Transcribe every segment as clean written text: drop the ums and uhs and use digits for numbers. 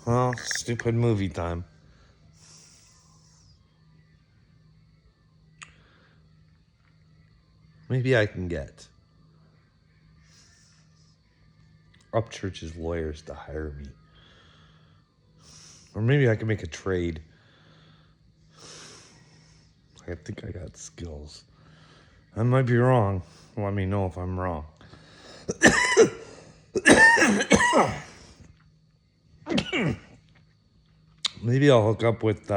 Well, stupid movie time. Maybe I can get Upchurch's lawyers to hire me. Or maybe I can make a trade. I think I got skills. I might be wrong. Let me know if I'm wrong. Maybe I'll hook up with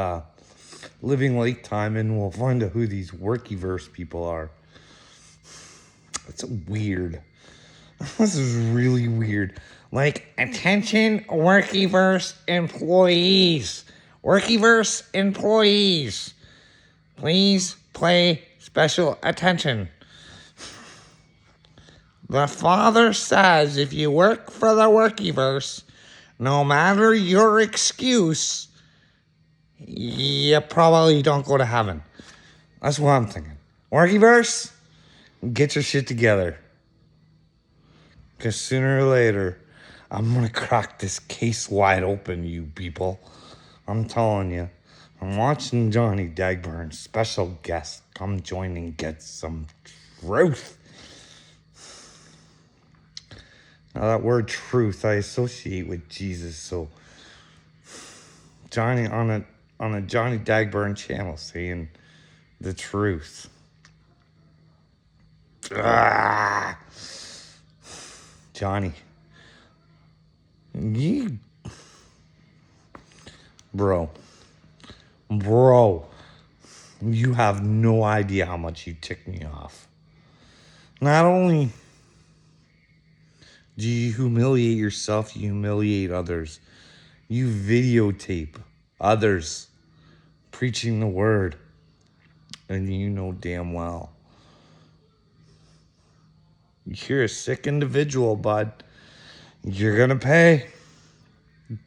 Living Lake Time and we'll find out who these Workyverse people are. It's weird. This is really weird. Like, attention, Workyverse employees. Workyverse employees. Please pay special attention. The Father says if you work for the Workyverse, no matter your excuse, you probably don't go to heaven. That's what I'm thinking. Workyverse, get your shit together. Because sooner or later, I'm going to crack this case wide open, you people. I'm telling you. I'm watching Johnny Dagburn, special guest. Come join and get some truth. Now that word truth I associate with Jesus, so Johnny on a Johnny Dagburn channel saying the truth. Ah. Johnny. Bro, you have no idea how much you tick me off. Not only do you humiliate yourself, you humiliate others. You videotape others preaching the word. And you know damn well you're a sick individual, bud. You're gonna pay.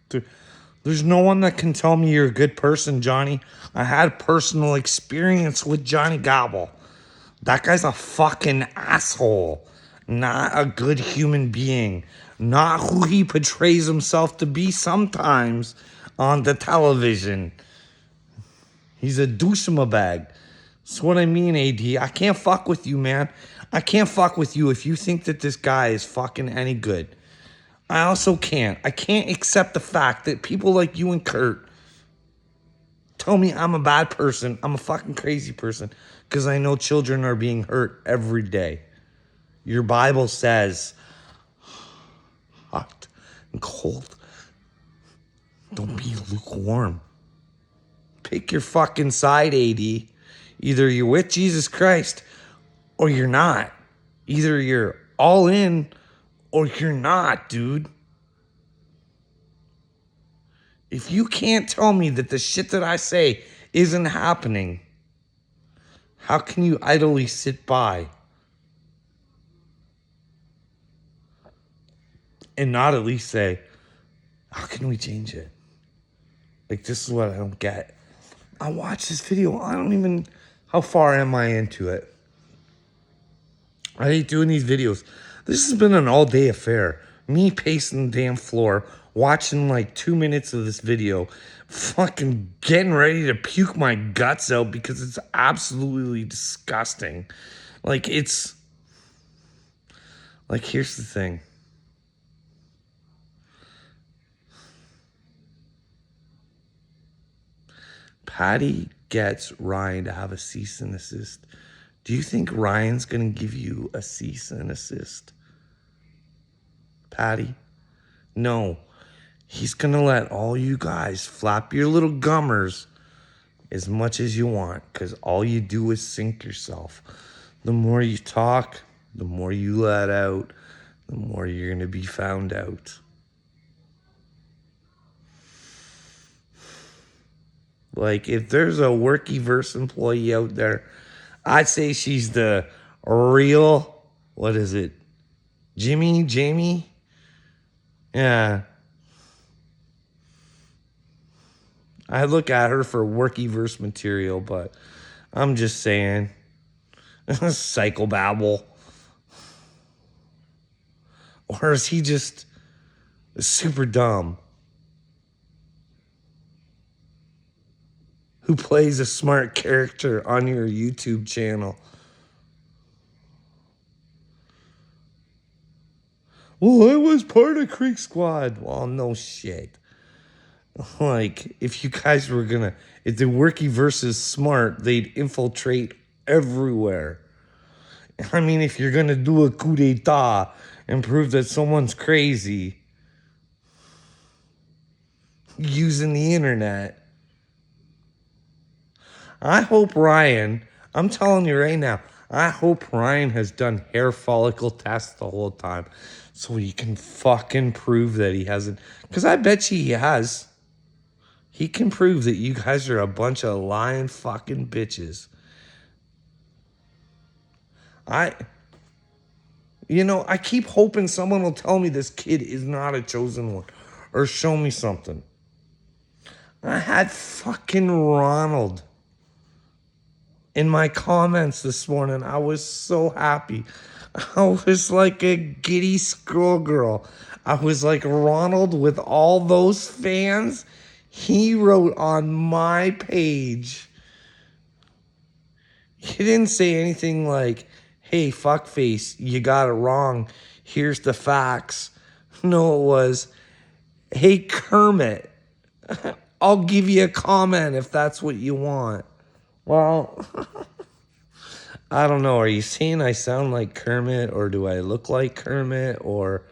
There's no one that can tell me you're a good person, Johnny. I had personal experience with Johnny Gobble. That guy's a fucking asshole. Not a good human being. Not who he portrays himself to be sometimes on the television. He's a douchema bag. That's what I mean, AD. I can't fuck with you, man. I can't fuck with you if you think that this guy is fucking any good. I also can't. I can't accept the fact that people like you and Kurt tell me I'm a bad person. I'm a fucking crazy person because I know children are being hurt every day. Your Bible says hot and cold. Don't be lukewarm. Pick your fucking side, AD. Either you're with Jesus Christ or you're not. Either you're all in or you're not, dude. If you can't tell me that the shit that I say isn't happening, how can you idly sit by and not at least say, how can we change it? Like, this is what I don't get. I watched this video. I don't even, how far am I into it? I hate doing these videos. This has been an all-day affair. Me pacing the damn floor, watching like 2 minutes of this video, fucking getting ready to puke my guts out because it's absolutely disgusting. Like, it's... Like, here's the thing. Patty gets Ryan to have a cease and assist. Do you think Ryan's going to give you a cease and assist? Patty? No. He's going to let all you guys flap your little gummers as much as you want because all you do is sink yourself. The more you talk, the more you let out, the more you're going to be found out. Like, if there's a Workyverse employee out there, I'd say she's the real, what is it? Jamie? Yeah. I look at her for Workyverse material, but I'm just saying. Psychobabble. Or is he just super dumb? who plays a smart character on your YouTube channel. Well, I was part of Creek Squad. Well, no shit. Like, if you guys were gonna, if the Worky versus Smart, they'd infiltrate everywhere. I mean, if you're gonna do a coup d'etat and prove that someone's crazy using the internet, I hope Ryan, I'm telling you right now, I hope Ryan has done hair follicle tests the whole time so he can fucking prove that he hasn't. Because I bet you he has. He can prove that you guys are a bunch of lying fucking bitches. I keep hoping someone will tell me this kid is not a chosen one or show me something. I had fucking Ronald in my comments this morning. I was so happy. I was like a giddy schoolgirl. I was like, Ronald, with all those fans, he wrote on my page. He didn't say anything like, hey, fuckface, you got it wrong. Here's the facts. No, it was, hey, Kermit, I'll give you a comment if that's what you want. Well, I don't know. Are you saying I sound like Kermit, or do I look like Kermit, or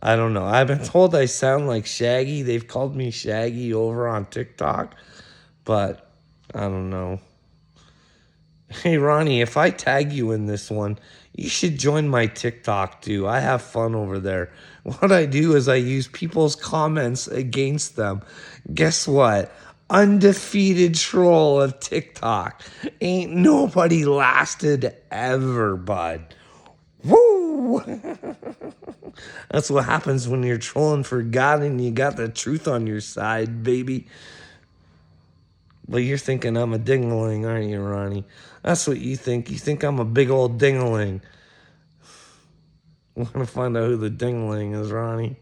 I don't know. I've been told I sound like Shaggy. They've called me Shaggy over on TikTok, but I don't know. Hey, Ronnie, if I tag you in this one, you should join my TikTok too. I have fun over there. What I do is I use people's comments against them. Guess what? Undefeated troll of TikTok. Ain't nobody lasted ever, bud. Woo! That's what happens when you're trolling for God and you got the truth on your side, baby. But you're thinking I'm a dingling, aren't you, Ronnie? That's what you think. You think I'm a big old dingling. We're going to find out who the dingling is, Ronnie.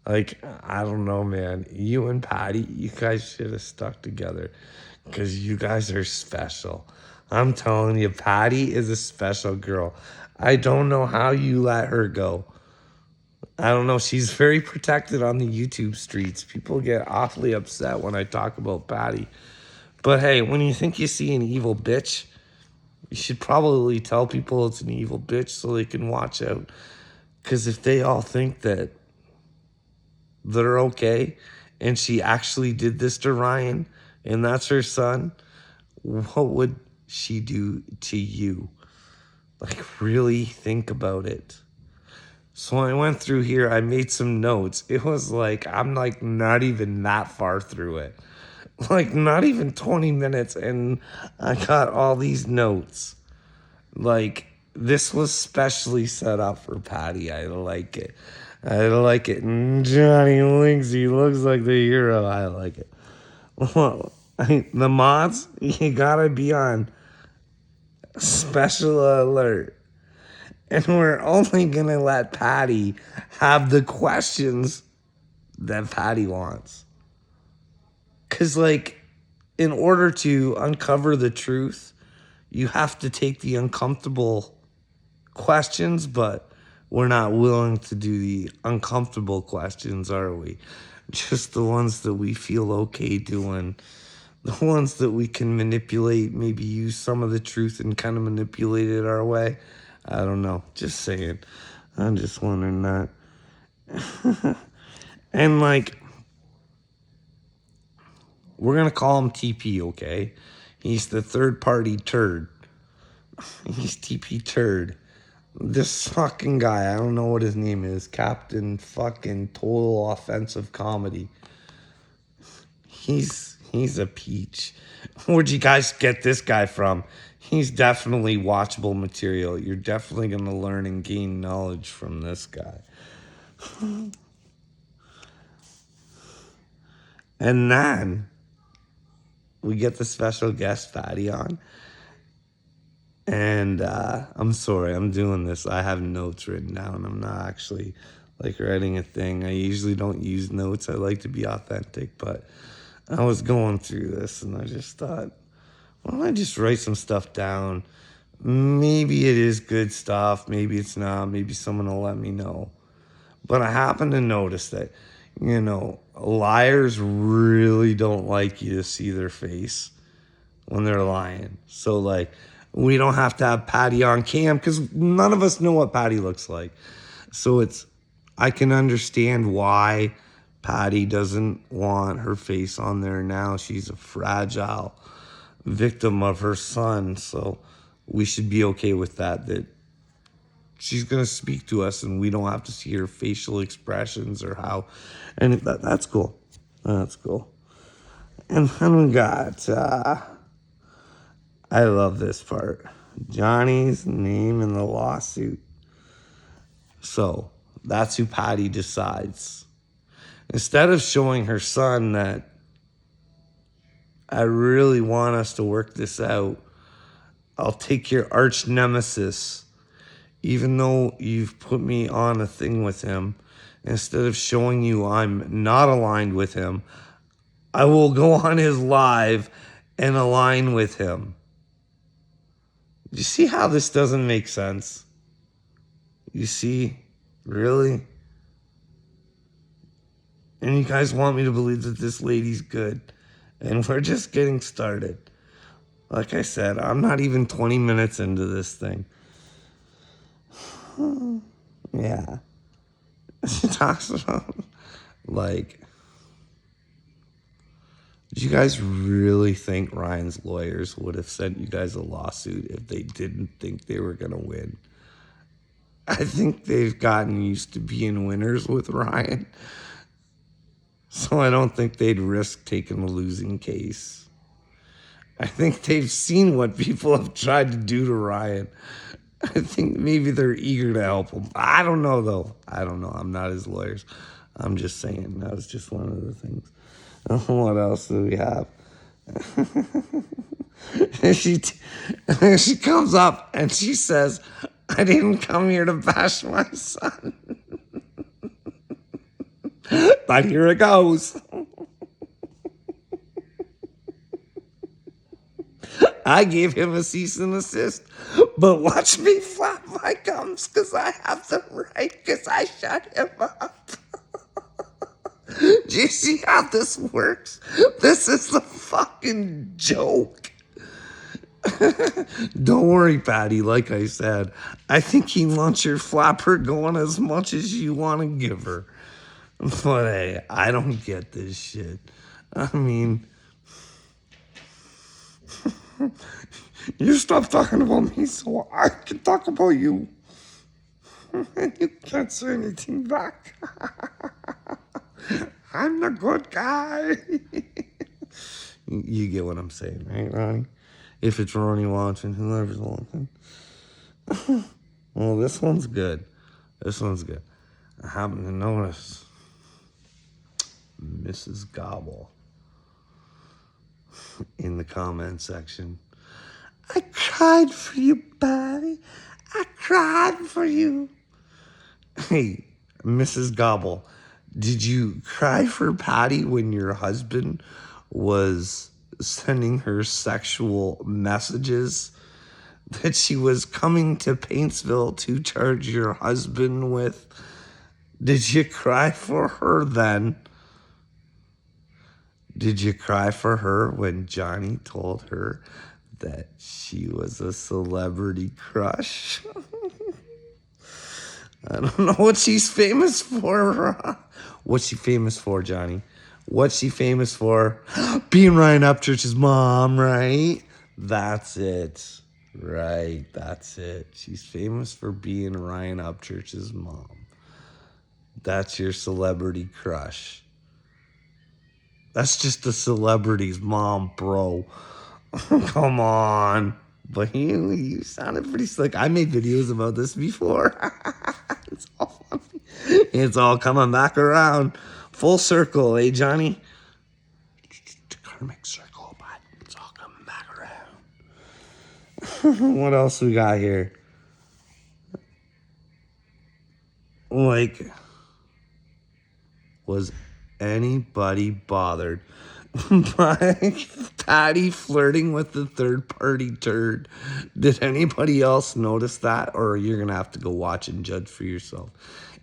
Like, I don't know, man. You and Patty, you guys should have stuck together because you guys are special. I'm telling you, Patty is a special girl. I don't know how you let her go. I don't know. She's very protected on the YouTube streets. People get awfully upset when I talk about Patty. But hey, when you think you see an evil bitch, you should probably tell people it's an evil bitch so they can watch out. Because if they all think that they're okay and she actually did this to Ryan and that's her son, what would she do to you? Like, really think about it. So when I went through here, I made some notes. It was like, I'm like not even that far through it. Like not even 20 minutes and I got all these notes. Like this was specially set up for Patty. I like it. I like it. And Johnny Linksy looks like the hero. I like it. Well, the mods, you gotta be on special alert. And we're only going to let Patty have the questions that Patty wants. Because, like, in order to uncover the truth, you have to take the uncomfortable questions, but we're not willing to do the uncomfortable questions, are we? Just the ones that we feel okay doing. The ones that we can manipulate, maybe use some of the truth and kind of manipulate it our way. I don't know. Just saying. I'm just wondering that. And like, we're going to call him TP, okay? He's the third party turd. He's TP Turd. This fucking guy, I don't know what his name is. Captain fucking Total Offensive Comedy. He's a peach. Where'd you guys get this guy from? He's definitely watchable material. You're definitely going to learn and gain knowledge from this guy. And then we get the special guest Patty on. And I'm sorry, I'm doing this. I have notes written down. I'm not actually like writing a thing. I usually don't use notes. I like to be authentic, but I was going through this and I just thought, why don't I just write some stuff down? Maybe it is good stuff. Maybe it's not. Maybe someone will let me know. But I happen to notice that, liars really don't like you to see their face when they're lying. So, like, we don't have to have Patty on cam because none of us know what Patty looks like. So I can understand why Patty doesn't want her face on there now. She's a fragile victim of her son. So we should be okay with that she's going to speak to us and we don't have to see her facial expressions or how. And that's cool. That's cool. And then we got, I love this part. Johnny's name in the lawsuit. So that's who Patty decides. Instead of showing her son that I really want us to work this out, I'll take your arch nemesis, even though you've put me on a thing with him. Instead of showing you I'm not aligned with him, I will go on his live and align with him. You see how this doesn't make sense? You see? Really? And you guys want me to believe that this lady's good. And we're just getting started. Like I said, I'm not even 20 minutes into this thing. Yeah. She talks about, like, do you guys really think Ryan's lawyers would have sent you guys a lawsuit if they didn't think they were going to win? I think they've gotten used to being winners with Ryan. So I don't think they'd risk taking a losing case. I think they've seen what people have tried to do to Ryan. I think maybe they're eager to help him. I don't know, though. I don't know. I'm not his lawyers. I'm just saying. That was just one of the things. What else do we have? She comes up and she says, I didn't come here to bash my son. But here it goes. I gave him a cease and desist, but watch me flap my gums because I have them right because I shut him up. Do you see how this works? This is the fucking joke. Don't worry, Patty. Like I said, I think he wants your flapper going as much as you want to give her. But hey, I don't get this shit. I mean, you stop talking about me so I can talk about you. And you can't say anything back. I'm the good guy. You get what I'm saying, right, Ronnie? If it's Ronnie watching, whoever's watching. Well, this one's good. This one's good. I happen to notice Mrs. Gobble in the comment section. I cried for you, Patty. I cried for you. Hey, Mrs. Gobble, did you cry for Patty when your husband was sending her sexual messages that she was coming to Paintsville to charge your husband with? Did you cry for her then? Did you cry for her when Johnny told her that she was a celebrity crush? I don't know what she's famous for. What's she famous for, Johnny? What's she famous for? Being Ryan Upchurch's mom, right? That's it. Right, that's it. She's famous for being Ryan Upchurch's mom. That's your celebrity crush. That's just a celebrity's mom, bro. Come on. But you sounded pretty slick. I made videos about this before. It's all funny. It's all coming back around. Full circle, eh, Johnny? The karmic circle, but it's all coming back around. What else we got here? Like, Was anybody bothered by Patty flirting with the third party turd? Did anybody else notice that? Or you're going to have to go watch and judge for yourself.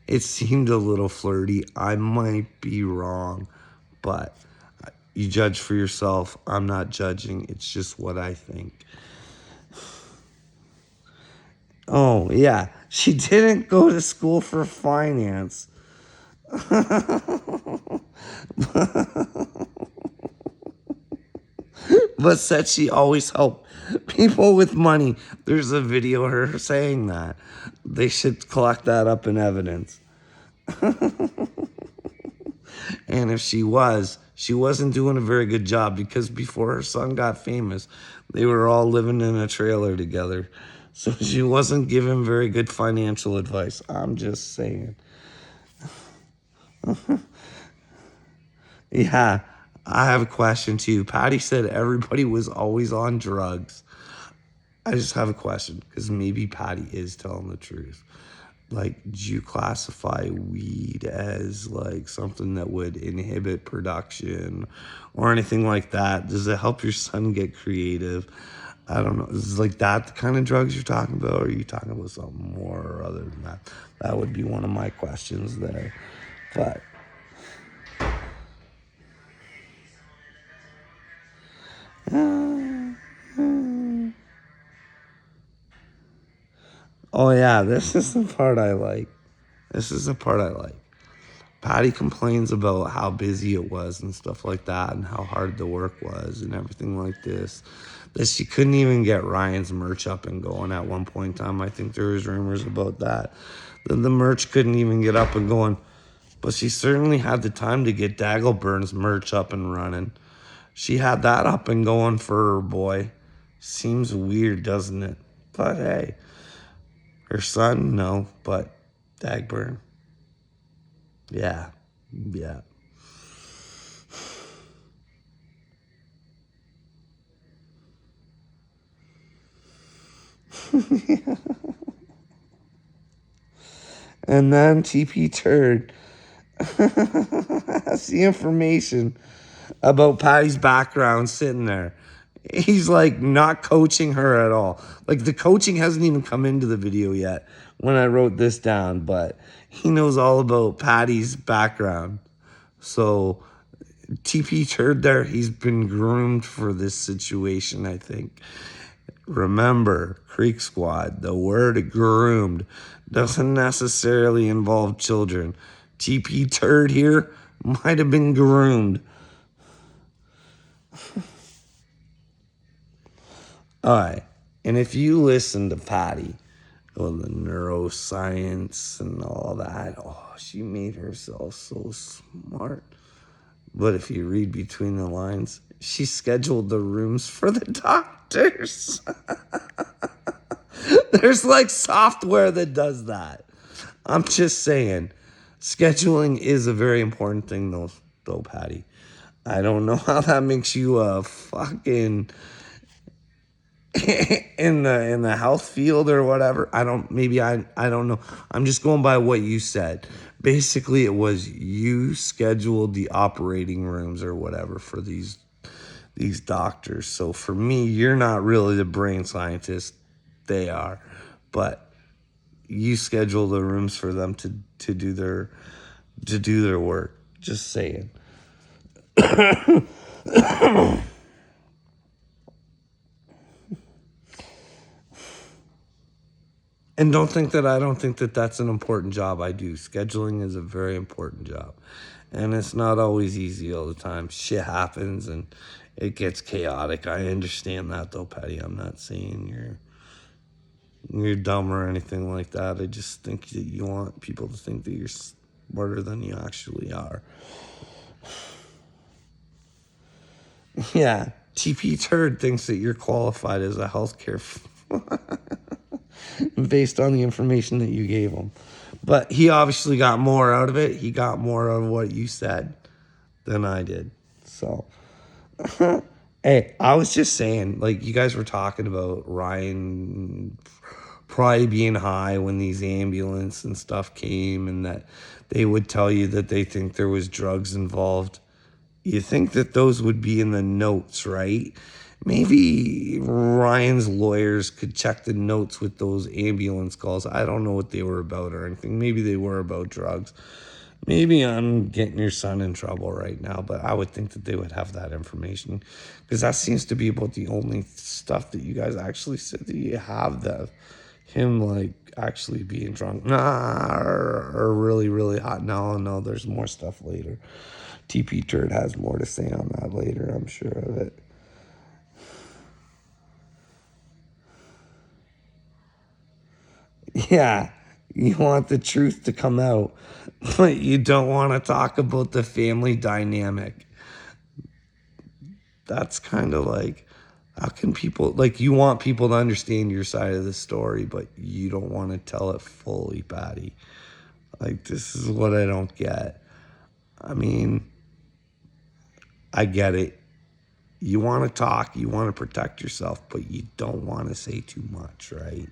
It seemed a little flirty. I might be wrong, but you judge for yourself. I'm not judging. It's just what I think. Oh, yeah. She didn't go to school for finance. But said she always helped people with money. There's a video of her saying that. They should collect that up in evidence. And if she wasn't doing a very good job, because before her son got famous, they were all living in a trailer together. So she wasn't giving very good financial advice. I'm just saying. Yeah, I have a question too. Patty said everybody was always on drugs. I just have a question, because maybe Patty is telling the truth. Like, do you classify weed as like something that would inhibit production or anything like that? Does it help your son get creative? I don't know. Is like that the kind of drugs you're talking about, or are you talking about something more other than that? That would be one of my questions there. But oh yeah, this is the part I like. This is the part I like. Patty complains about how busy it was and stuff like that, and how hard the work was and everything like this. That she couldn't even get Ryan's merch up and going at one point in time. I think there was rumors about that. That the merch couldn't even get up and going. But she certainly had the time to get Daggleburns merch up and running. She had that up and going for her boy. Seems weird, doesn't it? But hey, her son, no, but Dagburn. Yeah. And then TP Turd has the information about Patty's background sitting there. He's like not coaching her at all. Like the coaching hasn't even come into the video yet when I wrote this down, but he knows all about Patty's background. So TP Turd there, he's been groomed for this situation, I think. Remember, Creek Squad, the word groomed doesn't necessarily involve children. TP Turd here might have been groomed. All right. And if you listen to Patty, well, the neuroscience and all that, oh, she made herself so smart. But if you read between the lines, she scheduled the rooms for the doctors. There's like software that does that. I'm just saying, scheduling is a very important thing, though, Patty. I don't know how that makes you a fucking in the health field or whatever. I don't know. I'm just going by what you said. Basically, it was you scheduled the operating rooms or whatever for these doctors. So for me, you're not really the brain scientist. They are. But you schedule the rooms for them to do their work. Just saying. And don't think that I don't think that that's an important job. I do. Scheduling is a very important job. And it's not always easy all the time. Shit happens and it gets chaotic. I understand that though, Patty. I'm not saying you're dumb or anything like that. I just think that you want people to think that you're smarter than you actually are. Yeah. TP Turd thinks that you're qualified as a healthcare based on the information that you gave him. But he obviously got more out of it. He got more out of what you said than I did. So, hey, I was just saying, like, you guys were talking about Ryan probably being high when these ambulance and stuff came, and that they would tell you that they think there was drugs involved. You think that those would be in the notes, right? Maybe Ryan's lawyers could check the notes with those ambulance calls. I don't know what they were about or anything. Maybe they were about drugs. Maybe I'm getting your son in trouble right now, but I would think that they would have that information, because that seems to be about the only stuff that you guys actually said that you have, that him like actually being drunk, or really, really hot. No, there's more stuff later. TP Turd has more to say on that later, I'm sure of it. Yeah, you want the truth to come out, but you don't want to talk about the family dynamic. That's kind of like, how can people, like, you want people to understand your side of the story, but you don't want to tell it fully, Patty. Like, this is what I don't get. I mean, I get it. You want to talk, you want to protect yourself, but you don't want to say too much, right?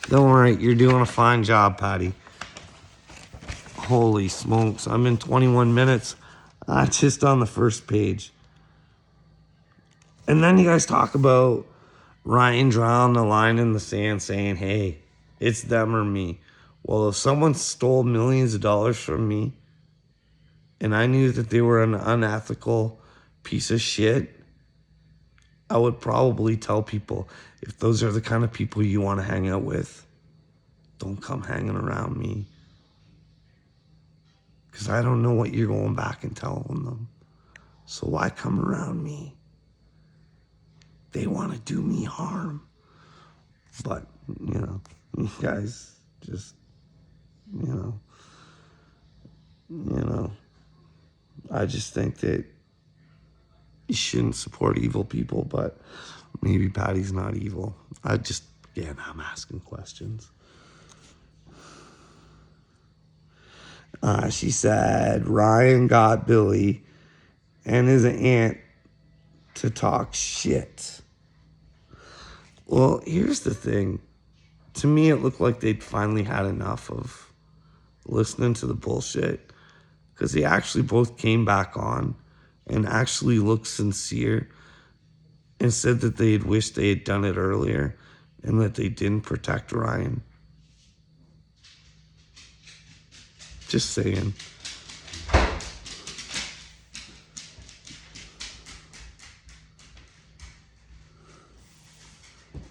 Don't worry, you're doing a fine job, Patty. Holy smokes, I'm in 21 minutes. Just on the first page. And then you guys talk about Ryan drawing the line in the sand saying, hey, it's them or me. Well, if someone stole millions of dollars from me and I knew that they were an unethical piece of shit, I would probably tell people, if those are the kind of people you want to hang out with, don't come hanging around me. Because I don't know what you're going back and telling them. So why come around me? They want to do me harm. But, you guys just, you know, I just think that you shouldn't support evil people, but maybe Patty's not evil. Again, I'm asking questions. She said Ryan got Billy and his aunt to talk shit. Well, here's the thing. To me, it looked like they'd finally had enough of listening to the bullshit, because they actually both came back on and actually looked sincere and said that they had wished they had done it earlier and that they didn't protect Ryan. Just saying.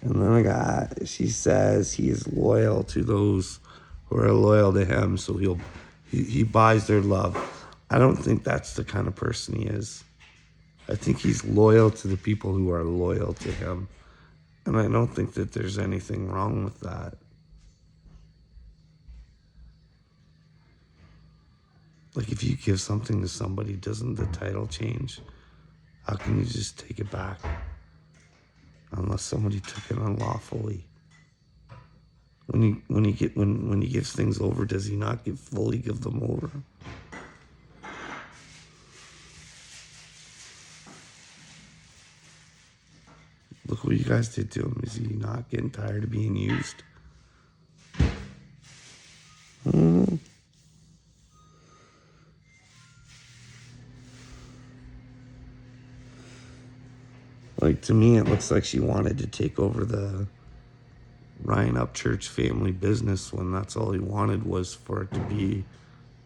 And then she says he is loyal to those who are loyal to him, so he buys their love. I don't think that's the kind of person he is. I think he's loyal to the people who are loyal to him. And I don't think that there's anything wrong with that. Like, if you give something to somebody, doesn't the title change? How can you just take it back? Unless somebody took it unlawfully. When he gives things over, does he not fully give them over? Look what you guys did to him. Is he not getting tired of being used? Like, to me, it looks like she wanted to take over the Ryan Upchurch family business when that's all he wanted was for it to be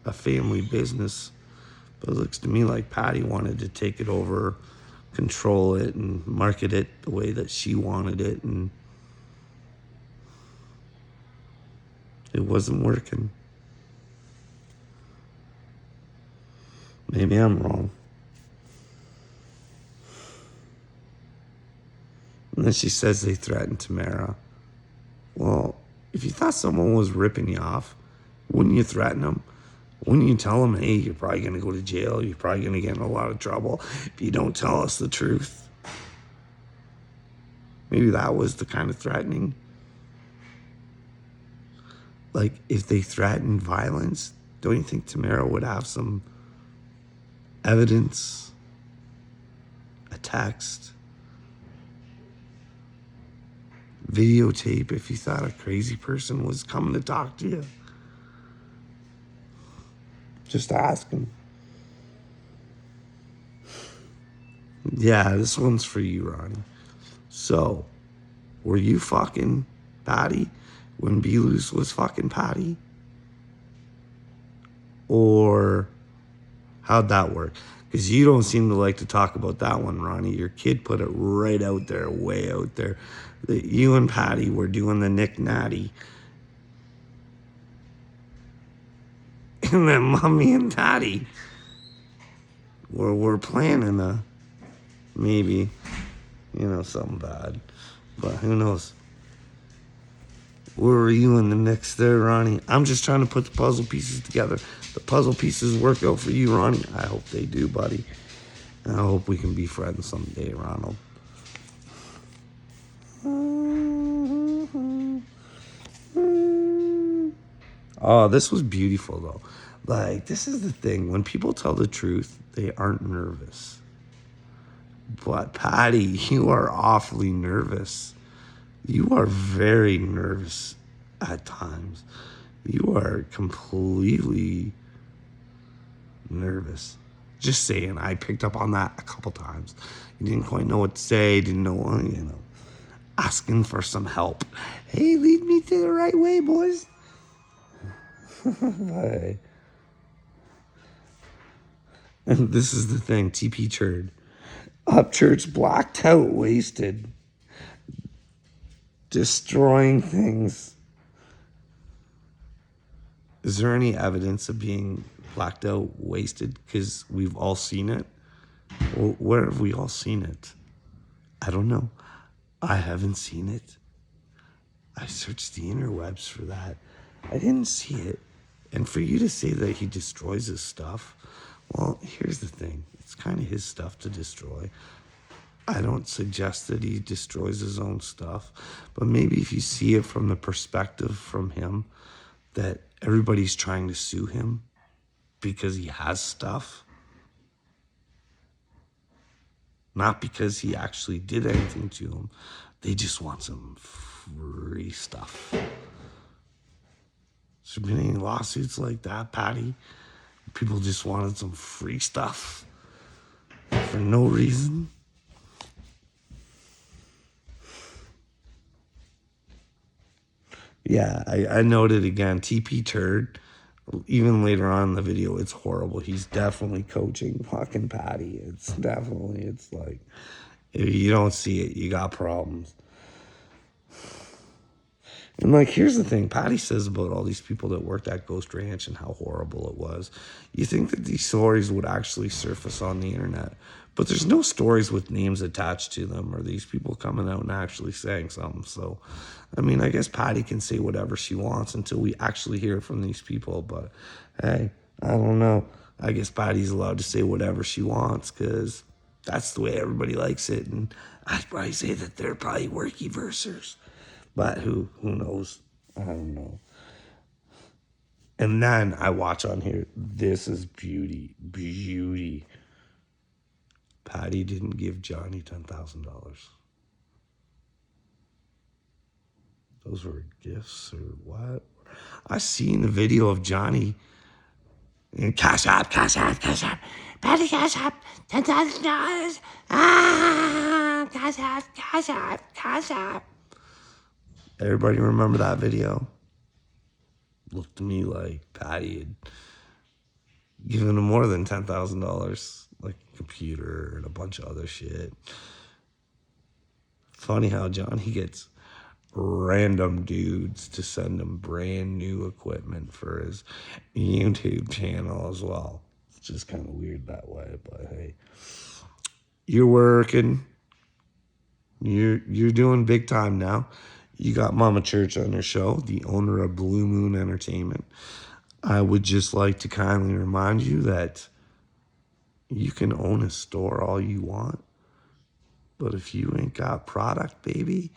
a family business. But it looks to me like Patty wanted to take it over, control it, and market it the way that she wanted it, and it wasn't working. Maybe I'm wrong. And then she says they threatened Tamara. Well, if you thought someone was ripping you off, wouldn't you threaten them? Wouldn't you tell them, hey, you're probably going to go to jail, you're probably going to get in a lot of trouble if you don't tell us the truth? Maybe that was the kind of threatening. Like, if they threatened violence, don't you think Tamara would have some evidence, a text, videotape if you thought a crazy person was coming to talk to you. Just asking. Yeah, this one's for you, Ronnie. So, were you fucking Patty when B-Loose was fucking Patty? Or how'd that work? Because you don't seem to like to talk about that one, Ronnie. Your kid put it right out there, way out there, that you and Patty were doing the Nick Natty. And then Mommy and Daddy were planning maybe, something bad. But who knows? Where were you in the mix there, Ronnie? I'm just trying to put the puzzle pieces together. The puzzle pieces work out for you, Ronnie. I hope they do, buddy. And I hope we can be friends someday, Ronald. Oh, this was beautiful, though. Like, this is the thing. When people tell the truth, they aren't nervous. But, Patty, you are awfully nervous. You are very nervous at times. You are completely nervous. Just saying, I picked up on that a couple times. You didn't quite know what to say, didn't know, asking for some help. Hey, lead me to the right way, boys. Bye. And this is the thing, TP Churd. Upchurch, blacked out, wasted. Destroying things. Is there any evidence of being blacked out, wasted? Because we've all seen it. Well, where have we all seen it? I don't know. I haven't seen it. I searched the interwebs for that. I didn't see it. And for you to say that he destroys his stuff, well, here's the thing. It's kind of his stuff to destroy. I don't suggest that he destroys his own stuff, but maybe if you see it from the perspective from him that everybody's trying to sue him because he has stuff, not because he actually did anything to him. They just want some free stuff. Has there been any lawsuits like that, Patty? People just wanted some free stuff for no reason. Yeah, I noted again, TP Turd, even later on in the video, it's horrible. He's definitely coaching fucking Patty. It's like, if you don't see it, you got problems. And like, here's the thing, Patty says about all these people that worked at Ghost Ranch and how horrible it was. You think that these stories would actually surface on the internet, but there's no stories with names attached to them or these people coming out and actually saying something. So, I mean, I guess Patty can say whatever she wants until we actually hear from these people. But hey, I don't know. I guess Patty's allowed to say whatever she wants because that's the way everybody likes it. And I'd probably say that they're probably worky-versers. But who knows? I don't know. And then I watch on here. This is beauty. Patty didn't give Johnny $10,000. Those were gifts or what? I seen the video of Johnny and cash app. Patty cash app, $10,000. Cash app. Everybody remember that video? Looked to me like Patty had given him more than $10,000, like a computer and a bunch of other shit. Funny how Johnny gets random dudes to send him brand new equipment for his YouTube channel as well. It's just kind of weird that way, but hey, you're working. You're doing big time now. You got Mama Church on your show, the owner of Blue Moon Entertainment. I would just like to kindly remind you that you can own a store all you want, but if you ain't got product, baby,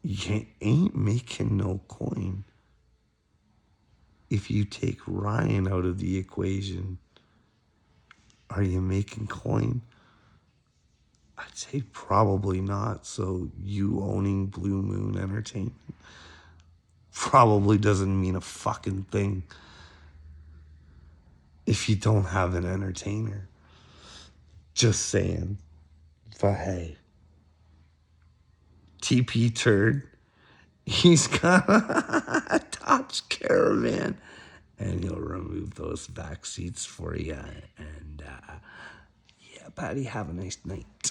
you ain't making no coin. If you take Ryan out of the equation, are you making coin? I'd say probably not. So you owning Blue Moon Entertainment probably doesn't mean a fucking thing if you don't have an entertainer. Just saying. But hey, TP Turd, he's got a Dodge Caravan, and he'll remove those back seats for you. And yeah, buddy, have a nice night.